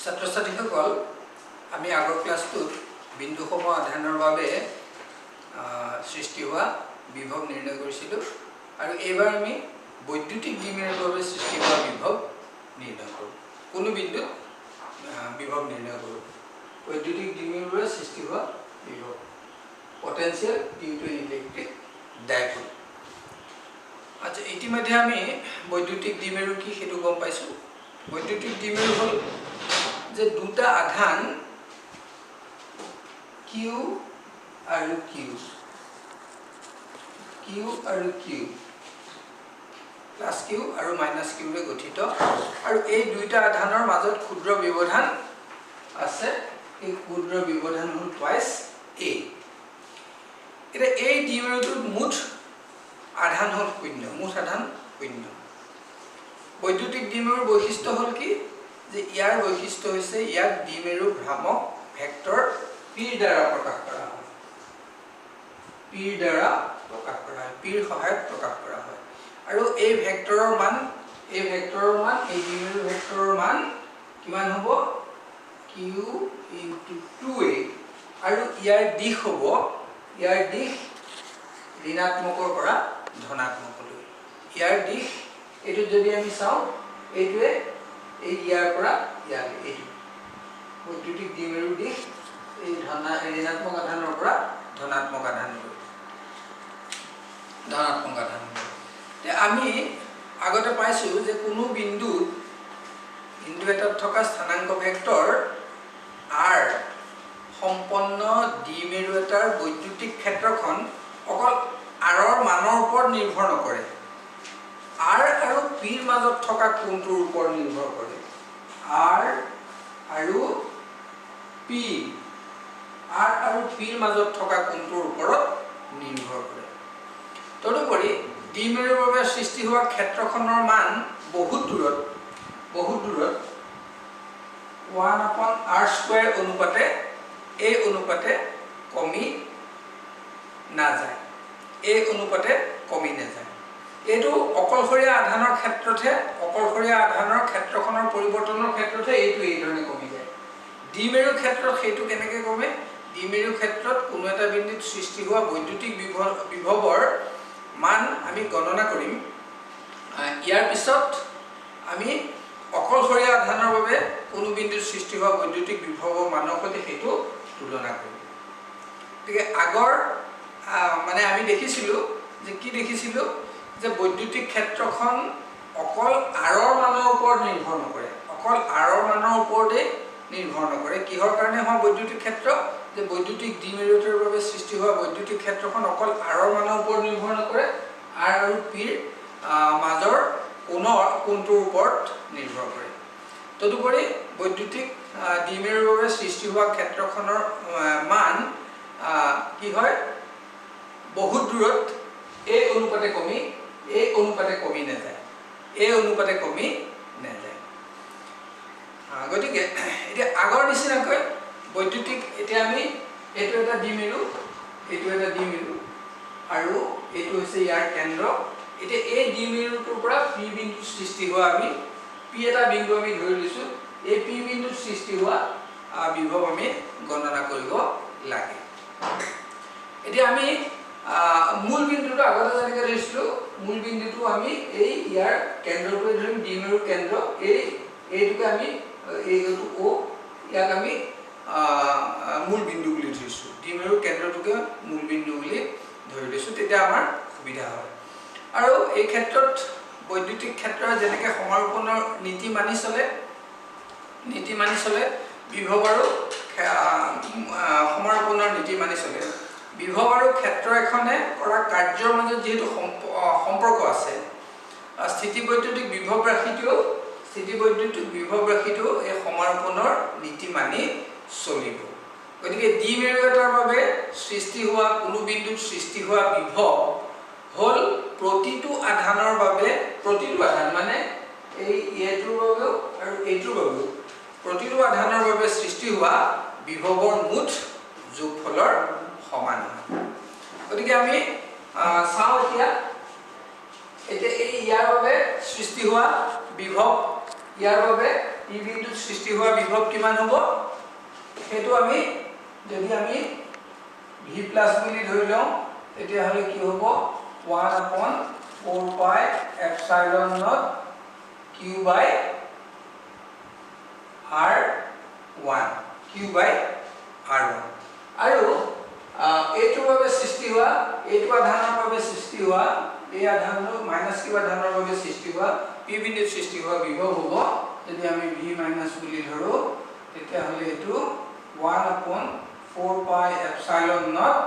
ছাত্ৰ ছাত্ৰীসকল আমি আগৰ ক্লাছটোত বিন্দুসমূহ অধ্যয়নৰ বাবে সৃষ্টি হোৱা বিভৱ নিৰ্ণয় কৰিছিলোঁ আৰু এইবাৰ আমি বৈদ্যুতিক দ্বিমেৰুৰ বাবে সৃষ্টি হোৱা বিভৱ নিৰ্ণয় কৰোঁ। কোনো বিন্দুত বিভৱ নিৰ্ণয় কৰোঁ। বৈদ্যুতিক দ্বিমেৰুৰ বাবে সৃষ্টি হোৱা বিভৱ potential due to electric dipole. আচ্ছা, ইতিমধ্যে আমি বৈদ্যুতিক দ্বিমেৰু কি সেইটো গম পাইছোঁ। বৈদ্যুতিক দ্বিমেৰু হ'ল যে দুটা আধান কিউ আৰু কিউ প্লাস কিউ আৰু মাইনাস কিউৰে গঠিত আৰু এই দুইটা আধানৰ মাজত ক্ষুদ্ৰ ব্যৱধান আছে। এই ক্ষুদ্ৰ ব্যৱধান হ'ল টুৱাইস এ। এটা এই দ্বিমেৰুটোৰ মুঠ আধান হ'ল শূন্য, মুঠ আধান শূন্য। বৈদ্যুতিক দ্বিমেৰুৰ বৈশিষ্ট্য হ'ল কি যে ইয়াৰ বৈশিষ্ট্য হৈছে ইয়াক দ্বিমেৰু ভ্ৰামক ভেক্টৰ পিৰ দ্বাৰা প্ৰকাশ কৰা হয়। পিৰ দ্বাৰা প্ৰকাশ কৰা হয়, পিৰ সহায়ত প্ৰকাশ কৰা হয়। আৰু এই ভেক্টৰৰ মান এই দ্বিমেৰু ভেক্টৰৰ মান কিমান হ'ব? কিউ ইনটু 2a আৰু ইয়াৰ দিশ হ'ব, ইয়াৰ দিশ ঋণাত্মকৰ পৰা ধনাত্মকলৈ। ইয়াৰ দিশ এইটো যদি আমি চাওঁ, এইটোৱে এই ইয়াৰ পৰা ইয়ালৈ, এইটো বৈদ্যুতিক দ্বিমেৰুৰ দিশ এই ঋণাত্মক আধানৰ পৰা ধনাত্মক আধানলৈ। আমি আগতে পাইছোঁ যে কোনো বিন্দু এটাত থকা স্থানাংক ভেক্টৰ r সম্পন্ন দ্বিমেৰু এটাৰ বৈদ্যুতিক ক্ষেত্ৰখন অকল r ৰ মানৰ ওপৰত নিৰ্ভৰ নকৰে, r আৰু p ৰ মাজত থকা কোণটোৰ ওপৰত নিৰ্ভৰ কৰে। r আৰু p ৰ মাজত থকা কোণটোৰ ওপৰত নিৰ্ভৰ কৰে। তদুপৰি দ্বিমেৰুৰ বাবে সৃষ্টি হোৱা ক্ষেত্ৰখনৰ মান বহুত দূৰত 1/r² অনুপাতে এই অনুপাতে কমি নাযায়, এইটো অকলশৰীয়া আধানৰ ক্ষেত্ৰতহে, অকলশৰীয়া আধানৰ ক্ষেত্ৰখনৰ পৰিৱৰ্তনৰ ক্ষেত্ৰতহে এইটো এই ধৰণে কমি যায়। দ্বিমেৰুৰ ক্ষেত্ৰত সেইটো কেনেকৈ কমে? দ্বিমেৰুৰ ক্ষেত্ৰত কোনো এটা বিন্দুত সৃষ্টি হোৱা বৈদ্যুতিক বিভৱৰ মান আমি গণনা কৰিম। ইয়াৰ পিছত আমি অকলশৰীয়া আধানৰ বাবে কোনো বিন্দুত সৃষ্টি হোৱা বৈদ্যুতিক বিভৱৰ মানৰ সৈতে সেইটো তুলনা কৰিম। গতিকে আগৰ মানে আমি দেখিছিলোঁ যে বৈদ্যুতিক ক্ষেত্ৰখন অকল r ৰ মানৰ ওপৰত নিৰ্ভৰ নকৰে, কিহৰ কাৰণে হোৱা বৈদ্যুতিক ক্ষেত্ৰ? যে বৈদ্যুতিক দ্বিমেৰুৰ বাবে সৃষ্টি হোৱা বৈদ্যুতিক ক্ষেত্ৰখন অকল r ৰ মানৰ ওপৰত নিৰ্ভৰ নকৰে, r আৰু p ৰ মাজৰ কোণটোৰ ওপৰত নিৰ্ভৰ কৰে। তদুপৰি বৈদ্যুতিক দ্বিমেৰুৰ বাবে সৃষ্টি হোৱা ক্ষেত্ৰখনৰ মান কি হয়? বহুত দূৰত এই অনুপাতে কমি নাযায়। গতিকে এতিয়া আগৰ নিচিনাকৈ বৈদ্যুতিক, এতিয়া আমি এইটো এটা দ্বিমেৰু আৰু এইটো হৈছে ইয়াৰ কেন্দ্ৰ। এতিয়া এই দ্বিমেৰুটোৰ পৰা পি বিন্দু সৃষ্টি হোৱা, আমি পি এটা বিন্দু আমি ধৰি লৈছোঁ, এই পি বিন্দুৰ সৃষ্টি হোৱা বিভৱ আমি গণনা কৰিব লাগে। এতিয়া আমি মূল বিন্দুটো আগতে যেনেকৈ ধৰিছিলোঁ, মূল বিন্দুটো আমি এই ইয়াৰ কেন্দ্ৰটোৱে ধৰিম, দ্বিমেৰুৰ কেন্দ্ৰ এইটোকে আমি এইটো O, ইয়াক আমি মূল বিন্দু বুলি ধৰিছোঁ, দ্বিমেৰুৰ কেন্দ্ৰটোকে মূল বিন্দু বুলি ধৰি লৈছোঁ, তেতিয়া আমাৰ সুবিধা হয়। আৰু এই ক্ষেত্ৰত বৈদ্যুতিক ক্ষেত্ৰৰ যেনেকৈ সমাৰোপণৰ নীতি মানি চলে, বিভৱ আৰু সমাৰোপণৰ নীতি মানি চলে। বিভৱ আৰু ক্ষেত্ৰ এখনে কৰা কাৰ্যৰ মাজত যিহেতু সম্পৰ্ক আছে, স্থিতিবৈদ্যুতিক বিভৱ ৰাশিটো এই সমাৰোপণৰ নীতি মানি চলিব। গতিকে দ্বিমেৰু এটাৰ বাবে সৃষ্টি হোৱা কোনো বিন্দুত সৃষ্টি হোৱা বিভৱ হ'ল প্ৰতিটো আধানৰ বাবে, প্ৰতিটো আধান মানে এই এইটোৰ বাবেও আৰু এইটোৰ বাবেও প্ৰতিটো আধানৰ বাবে সৃষ্টি হোৱা বিভৱৰ মুঠ যোগফলৰ সমান হয়। গতিকে আমি চাওঁ এতিয়া এই ইয়াৰ বাবে সৃষ্টি হোৱা বিভৱ, ইয়াৰ বাবে পি বিন্দুত সৃষ্টি হোৱা বিভৱ কিমান হ'ব সেইটো আমি যদি আমি v প্লাস বুলি ধৰি লওঁ তেতিয়া হলে কি হ'ব 1/4 pi epsilon not q by r1 q by r1 আৰু এইটোৰ বাবে সৃষ্টি হোৱা এইটো আধানৰ বাবে সৃষ্টি হোৱা এই আধানৰ মাইনাস q আধানৰ বাবে সৃষ্টি হোৱা p বিন্দুত সৃষ্টি হোৱা বিভৱ হ'ব যদি আমি v মাইনাস বুলি ধৰো তেতিয়া হলে এইটো 1/4 pi epsilon not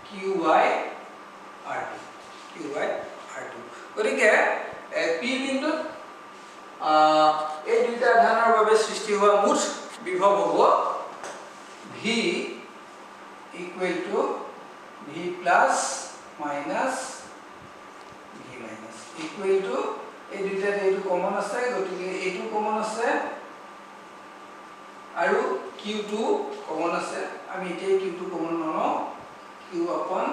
q by r2 q by r2 গতিকে p বিন্দুত এই দুইটা আধানৰ বাবে সৃষ্টি হোৱা মুঠ বিভৱ হ'ব v equal to v plus minus v minus equal to এই দুইটা এইটো কমন আছে গতিকে এইটো কমন আছে আৰু q2 কমন আছে আমি এতিয়া q2 কমন নলওঁ q upon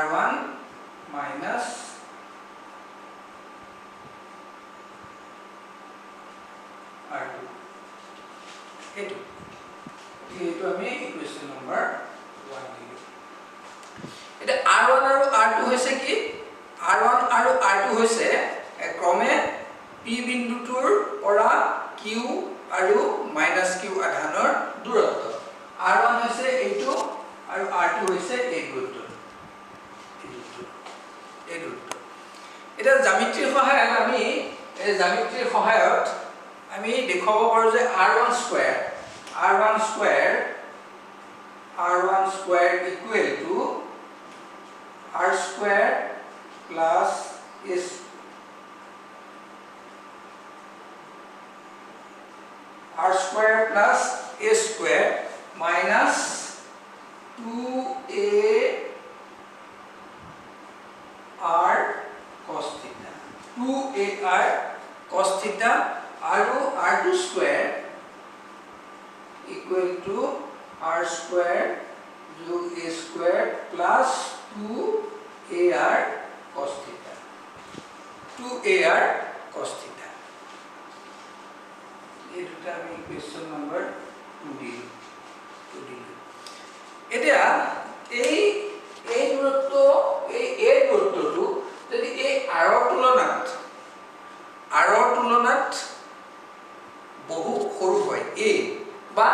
r1 minus r2 এইটো আমি ইকুয়েশন নম্বৰ 1 দিলো এটা r1 আৰু r2 হৈছে কি r1 আৰু r2 হৈছে ক্ৰমে p বিন্দুটোৰ পৰা q আৰু -q আধানৰ দূৰত্ব r1 হৈছে এইটো আৰু r2 হৈছে এই দূৰত্ব এটা জ্যামিতিৰ সহায়ত আমি দেখুৱাব পাৰো যে r1 square equal to r square plus is r square plus a square minus 2a r cos theta 2ar cos theta আৰু r2 square equal to r square যোগ a square plus 2ar cos theta 2ar cos theta এই দুটা আমি equation number 2 দিলো এতিয়া এই দূৰত্বটো যদি এই আৰৰ তুলনাত বহু সৰু হয় a বা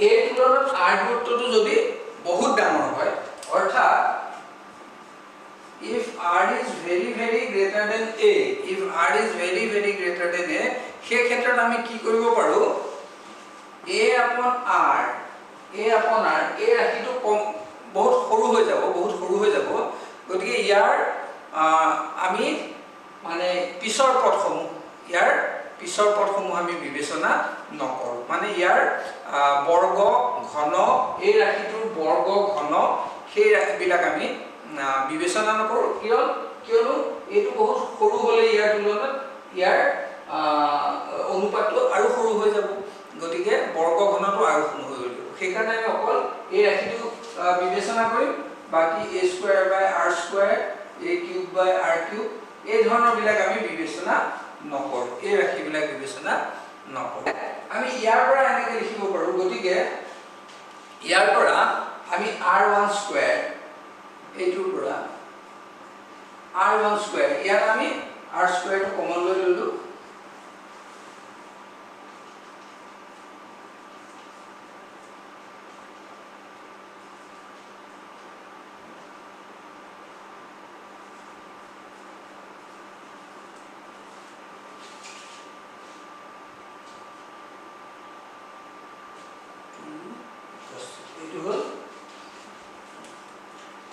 a তুলনাত r দূৰত্বটো যদি বহুত ডাঙৰ হয় অৰ্থাৎ if r is very greater than a সেই ক্ষেত্ৰত আমি কি কৰিব পাৰো a upon r এই ৰাশিটো বহুত সৰু হৈ যাব গতিকে ইয়াৰ আমি মানে পিছৰ পদসমূহ আমি বিবেচনা নকৰো মানে ইয়াৰ বৰ্গ ঘন এই ৰাশিটোৰ বৰ্গ ঘন সেই বিলাক আমি বিবেচনা নকৰো কিয়নো এইটো বহুত সৰু হলে ইয়াৰ তুলনাত ইয়াৰ অনুপাতটো আৰু সৰু হৈ যাব গতিকে বৰ্গ ঘনটো আৰু সৰু হৈ যাব সেইকাৰণে আমি অকল এই ৰাশিটো বিবেচনা কৰিম বাকি a square by r square a cube by r cube এই ধৰণৰ বিলাক আমি বিবেচনা নকৰো এই ৰাশি বিলাক বিবেচনা নকৰো আমি ইয়াৰ পৰা এনেকৈ লিখিব পাৰো গতিকে ইয়াৰ পৰা আমি r1 square এইটোৰ পৰা r1 square ইয়াত আমি r square টো কমন লৈ ললো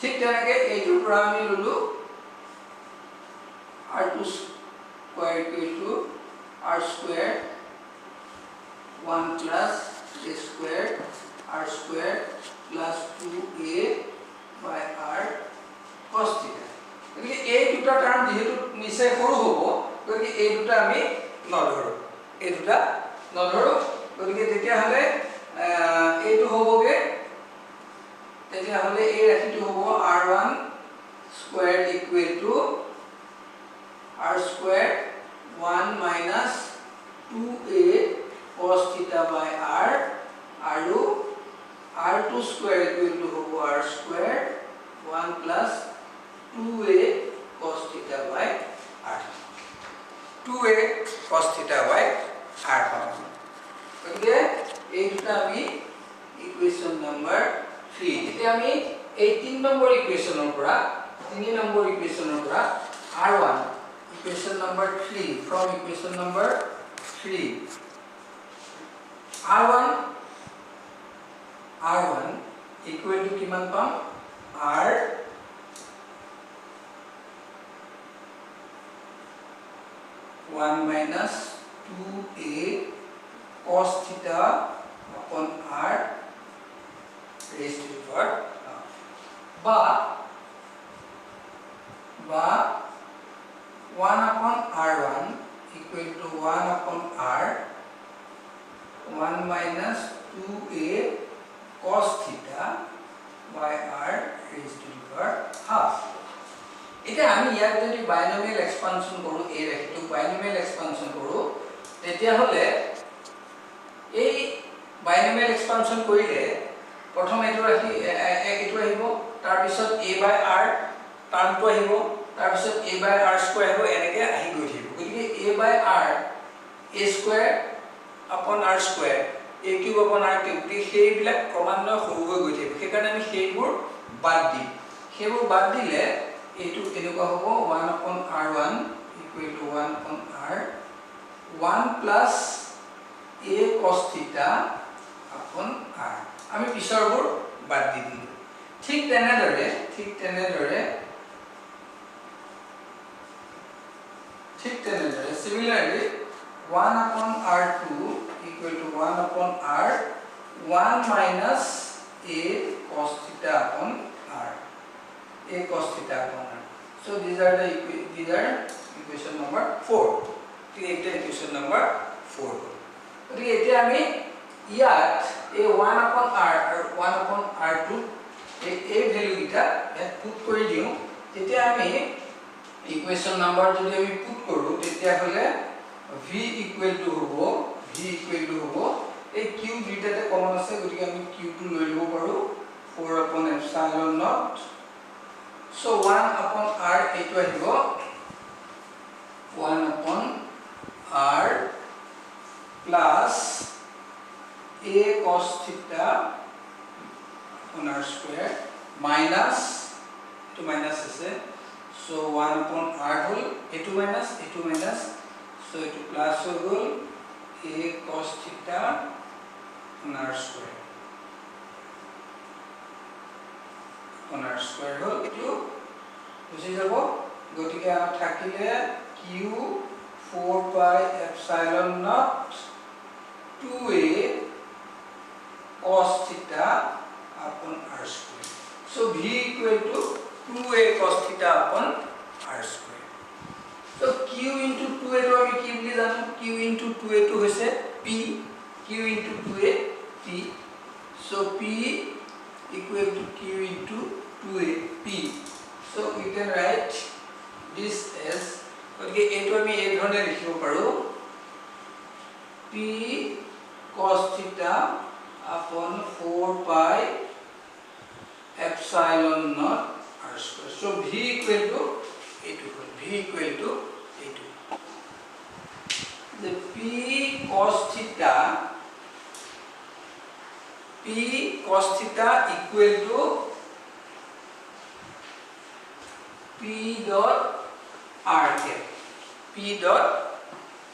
ঠিক তেনেকৈ এইটোৰ পৰা আমি ললো r2 square equal to r square 1 plus a square r square plus 2a by r cos theta গতিকে এই দুটা টার্ম যেহেতু নিচে সৰু হ'ব গতিকে এই দুটা আমি নধৰো গতিকে তেতিয়া হলে এইটো হ'বগে তেতিয়া হলে এই ৰাশিটো হ'ব r1 square equal to r square 2a cos theta by r পাম গতিকে এই দুটা আমি ইকুয়েশন নাম্বার 3 এতিয়া আমি এই 3 নম্বৰ ইকুয়েশনৰ পৰা r1 equation number 3 from equation number 3 r1 equal to kiman pam r 1 minus 2a cos theta upon r raised to the power ba 1 upon r1 equal to 1 upon r 1 minus 2a cos theta by r raised to the power half. এতিয়া আমি ইয়াত যদি binomial expansion কৰো এই ৰেখাটো binomial expansion কৰো তেতিয়া হলে এই বাইনোমিয়াল এক্সপানশন কৰিলে প্ৰথম এটো ৰাখি এটো আহিব তাৰ পিছত a by r টাৰ্মটো আহিব তাৰ পিছত a by r স্কয়াৰ হ'ব এনেকৈ আহি গৈ থাকিব গতিকে a by r a square upon r square a cube upon r cube সেইবিলাক ক্ৰমান্বয়ে সৰু হৈ গৈ থাকিব সেইকাৰণে আমি সেইবোৰ বাদ দিলে এইটো এনেকুৱা হ'ব 1 upon r1 equal to 1 upon r 1 plus a cos theta upon r আমি পিছৰবোৰ বাদ দি দিলো ঠিক তেনেদৰে similarly 1 upon r2 equal to 1 upon r 1 minus a cos theta upon r so these are equation number 4 equation number 4 গতিকে এতিয়া আমি ইয়াত a 1 upon r আৰু 1 upon r2 এই ভ্যালু গিটা ইয়াত পুট কৰি দিও তেতিয়া আমি ইকুয়েশন নাম্বাৰ যদি আমি পুট কৰো তেতিয়া হলে v equal to হবো এই q দুইটাতে কমন আছে গতিকে আমি q টো লৈ লব পাৰো 4 upon epsilon naught so 1 upon r এটো আহিব 1 upon r plus a cos theta upon r square minus to minus আছে so 1 upon r whole a2 minus so it plus whole a cos theta on r square whole to বুঝি যাব গতিকে আ থাকিলে q 4 pi epsilon naught 2a cos theta upon r square so v equal to 2a cos theta upon r square so q into 2a টো আমি কি বুলি জানো q into 2a টো হৈছে p q into 2a p so p equal to q into 2a p so we can write this as গতিকে এটো আমি এই ধৰণে লিখিব পাৰো p cos theta upon 4 pi epsilon naught r square so v equal to the p cos theta equal to p dot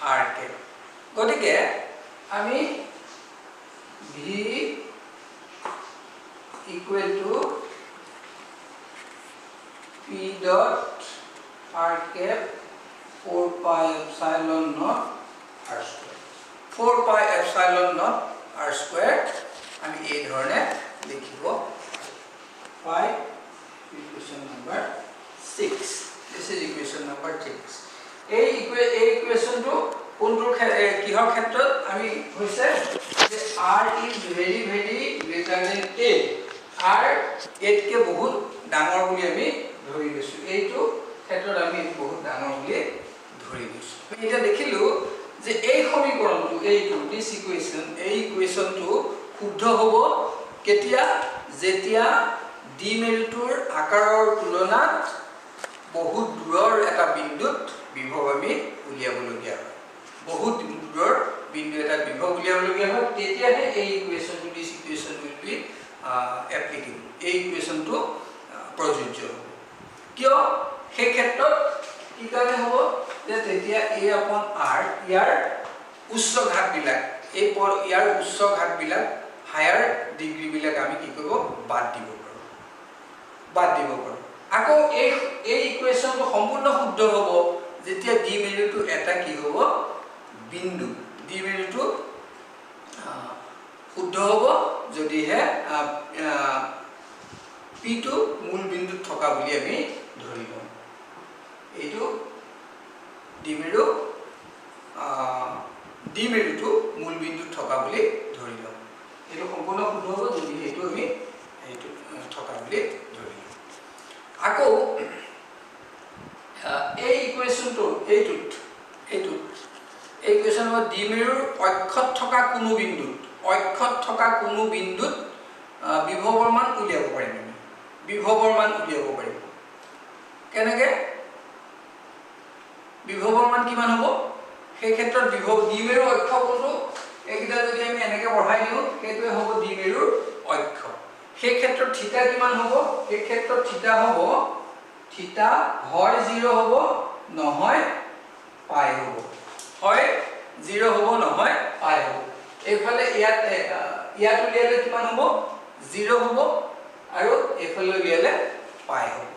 r cap গতিকে আমি v equal to p dot r cap 4 pi epsilon naught r square 4 pi epsilon naught r square আমি এই ধৰণে লিখিব 5 equation number 6 this is equation number 6 এই equation টো কোনটোৰ কিহৰ ক্ষেত্ৰত আমি হৈছে যে r is very greater than a r এতকে বহুত ডাঙৰ বুলি আমি ধৰি লৈছো এইটো ক্ষেত্ৰত আমি বহুত ডাঙৰ বুলি ধৰি লৈছো এটা দেখিলো যে এই সমীকৰণটো এইটো দিস ইকুয়েশনটো শুদ্ধ হ'ব কেতিয়া যেতিয়া দ্বিমেৰুটোৰ আকাৰৰ তুলনাত বহুত দূৰৰ এটা বিন্দুত বিভৱ আমি উলিয়াবলগীয়া হয় বহুত দূৰৰ বিন্দু এটা বিভৱ উলিয়াবলগীয়া হয় তেতিয়াহে এই ইকুৱেশ্যনটো দিছ ইকুৱেশ্যন উইল বি এপ্লিকেবল এই ইকুৱেশ্যনটো প্ৰযোজ্য হ'ব কিয় সেই ক্ষেত্ৰত কি কাৰণে হ'ব যে তেতিয়া a upon r ইয়াৰ উচ্চ ঘাতবিলাক এই ইয়াৰ উচ্চ ঘাতবিলাক হায়াৰ ডিগ্ৰীবিলাক আমি কি কৰিব বাদ দিব পাৰোঁ আকৌ এই ইকুৱেশ্যনটো সম্পূৰ্ণ শুদ্ধ হ'ব যেতিয়া দ্বিমেৰুটো এটা কি হ'ব বিন্দু দ্বিমেৰুটো শুদ্ধ হ'ব যদিহে p টো মূল বিন্দুত থকা বুলি আমি ধৰি লওঁ এইটো দ্বিমেৰুটো মূল বিন্দুত থকা বুলি ধৰি লওঁ এইটো সম্পূৰ্ণ শুদ্ধ হ'ব যদি এইটো আমি এইটো থকা বুলি ধৰি লওঁ আকৌ এই ইকুৱেশ্যনটো এইটোত এই ইকুৱেশ্যন হ'ব দ্বিমেৰুৰ অক্ষত থকা কোনো বিন্দুত বিভৱৰ মান উলিয়াব পাৰিম আমি বিভৱৰ মান উলিয়াব পাৰিম কেনেকে বিভৱৰ মান কিমান হ'ব সেই ক্ষেত্ৰত বিভৱ দ্বিমেৰুৰ অক্ষ কোনটো এইকেইটা যদি আমি এনেকে বঢ়াই দিওঁ সেইটোৱে হ'ব দ্বিমেৰুৰ অক্ষ সেই ক্ষেত্ৰত থিতা কিমান হ'ব সেই ক্ষেত্ৰত থিতা হ'ব থিতা হয় 0 হ'ব নহয় পাই হ'ব হয় 0 হ'ব নহয় পাই হ'ব এইফালে ইয়াত উলিয়ালে কিমান হ'ব 0 হ'ব আৰু এইফালে উলিয়ালে পাই হ'ব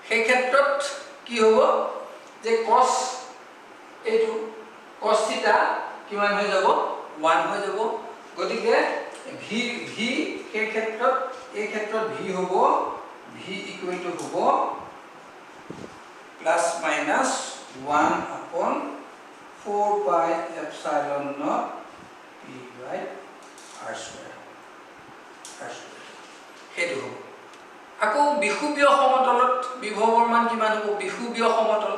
সেই ক্ষেত্ৰত কি হ'ব যে cos এইটো cos থিতা কিমান হৈ যাব 1 হৈ যাব গতিকে v সেই ক্ষেত্ৰত এই ক্ষেত্ৰত v হ'ব v ইকুৱেল টু হ'ব plus minus 1 upon 4 pi epsilon naught p by r square হেতু হ'ব আকৌ বিশুবীয় সমতলত বিভৱৰ মান কিমান হ'ব বিশুবীয় সমতল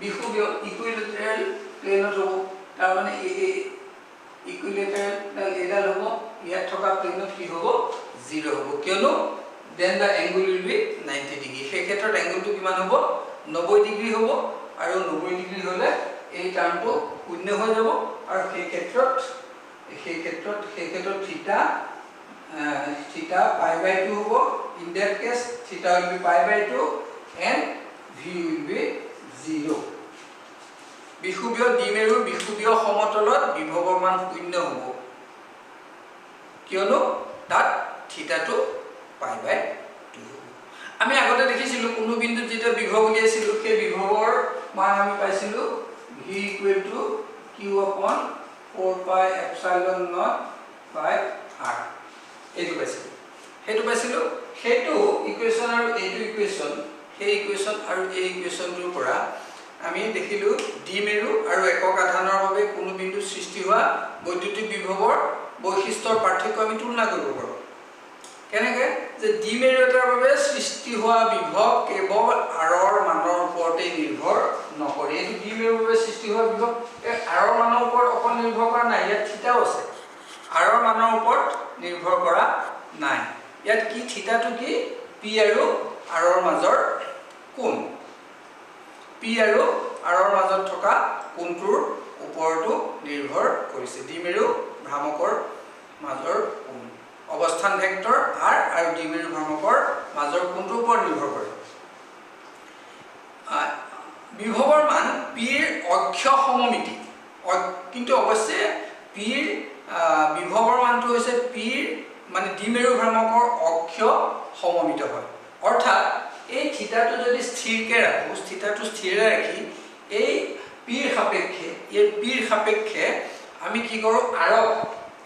বিশুবীয় ইকুইলেটাৰেল প্লেনত হ'ব তাৰ মানে ইকুইলেটাৰেল এডাল হ'ব ইয়াত থকা প্লেনত কি হ'ব 0 হ'ব কিয়নো then the angle will be 90 degree সেই ক্ষেত্ৰত এংগলটো কিমান হ'ব 90 ডিগ্ৰী হ'ব আৰু 90 ডিগ্ৰী হ'লে এই টাৰ্মটো শূন্য হৈ যাব আৰু সেই ক্ষেত্ৰত theta pi by 2 হ'ব in that case theta will be pi by 2 and v will be 0 বিশুবীয় দ্বিমেৰুৰ বিশুবীয় সমতলত বিভৱৰ মান শূন্য হ'ব কিয়নো তাত থিতাটো pi by 2 হ'ব আমি আগতে দেখিছিলো কোনো বিন্দুত যেটা বিভৱ উলিয়াইছিলো সেই বিভৱৰ মান আমি পাইছিলো v equal to q upon 4 pi epsilon naught by r এইটো পাইছিলো হেতু ইকুৱেশ্যন আৰু এইটো ইকুৱেশ্যন সেই ইকুৱেশ্যন আৰু এই ইকুৱেশ্যনটোৰ পৰা আমি দেখিলো দ্বিমেৰু আৰু একক আধানৰ বাবে কোনো বিন্দু সৃষ্টি হোৱা বৈদ্যুতিক বিভৱৰ বৈশিষ্ট্যৰ পাৰ্থক্য আমি তুলনা কৰিব পাৰো কেনেকে যে দ্বিমেৰু এটাৰ বাবে সৃষ্টি হোৱা বিভৱ কেৱল আৰৰ মানৰ ওপৰতে নিৰ্ভৰ নকৰে এই দ্বিমেৰুৰ বাবে সৃষ্টি হোৱা বিভৱ আৰৰ মানৰ ওপৰত অকল নিৰ্ভৰ কৰা নাই ইয়াত থিতাও আছে আৰৰ মানৰ ওপৰত নিৰ্ভৰ কৰা নাই ইয়াত কি থিতাটো কি p আৰু আৰৰ মাজৰ কোণ p আৰু আৰৰ মাজত থকা কোণটোৰ ওপৰতো নিৰ্ভৰ কৰিছে দ্বিমেৰু ভ্ৰামকৰ মাজৰ কোণ অৱস্থান ভেক্টৰ r আৰু দ্বিমেৰু ভ্ৰামকৰ মাজৰ কোণটোৰ ওপৰত নিৰ্ভৰ কৰে বিভৱৰ মান p ৰ অক্ষ সমমিতি কিন্তু অৱশ্যে p ৰ বিভৱৰ মানটো হৈছে p মানে দ্বিমেৰু ভ্ৰামকৰ অক্ষ সমমিত হয় অৰ্থাৎ এই থিতাটো যদি স্থিৰকে ৰাখো থিতাটো স্থিৰ ৰাখি এই p ৰ সাপেক্ষে আমি কি কৰো আৰক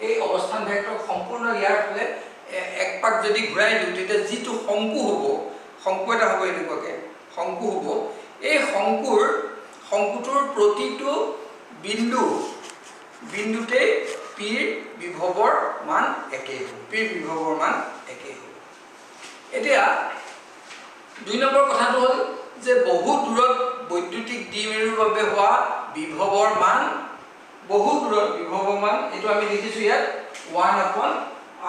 এই অৱস্থান ভেক্টৰ সম্পূৰ্ণ ইয়াৰ ফলে এক পাক যদি ঘূৰাই দিও তেতিয়া যেটো শংকু এটা হ'ব এনেকুৱাকে শংকু হ'ব এই শংকুটোৰ প্ৰতিটো বিন্দুতে p ৰ বিভৱৰ মান একেই হ'ব এতিয়া দুই নম্বৰ কথাটো হ'ল যে বহু দূৰত বৈদ্যুতিক দ্বিমেৰুৰ বাবে হোৱা বিভৱৰ মান এটো আমি দেখিছো ইয়াত 1 upon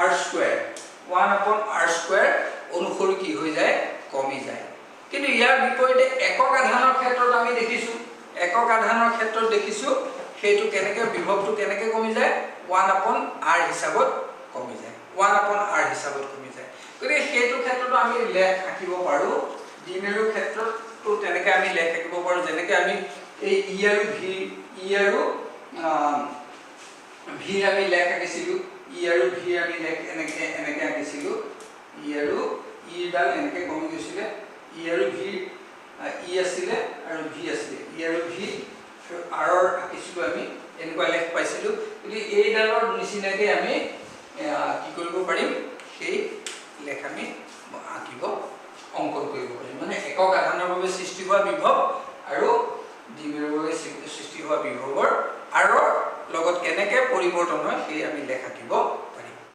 r square অনুসৰি কি হৈ যায় কমি যায় কিন্তু ইয়াৰ বিপৰীতে একক আধানৰ ক্ষেত্ৰত আমি দেখিছোঁ একক আধানৰ ক্ষেত্ৰত দেখিছোঁ সেইটো কেনেকৈ বিভৱটো কেনেকৈ কমি যায় 1/r হিচাপত কমি যায় 1/r হিচাপত কমি যায় গতিকে সেইটো ক্ষেত্ৰতো আমি লেখ আঁকিব পাৰোঁ দ্বিমেৰুৰ ক্ষেত্ৰতো তেনেকৈ আমি লেখ আঁকিব পাৰোঁ যেনেকৈ আমি এই ই আৰু ভি আমি লেখ আঁকিছিলোঁ ই আৰু ভি আমি লেখ এনেকৈ আঁকিছিলোঁ ই আৰু ইডাল এনেকৈ কমি গৈছিলে ই আৰু ভি ই আছিলে আৰু ভি আছিলে ই আৰু ভি আৰৰ আঁকিছিলোঁ আমি এনেকুৱা লেখ পাইছিলোঁ গতিকে এইডালৰ নিচিনাকৈ আমি কি কৰিব পাৰিম সেই লেখ আমি আঁকিব অংকন কৰিব পাৰিম মানে একক আধানৰ বাবে সৃষ্টি হোৱা বিভৱ আৰু দ্বিমেৰুৰ বাবে সৃষ্টি হোৱা বিভৱৰ আৰৰ লগত কেনেকৈ পৰিৱৰ্তন হয় সেই আমি লেখ আঁকিব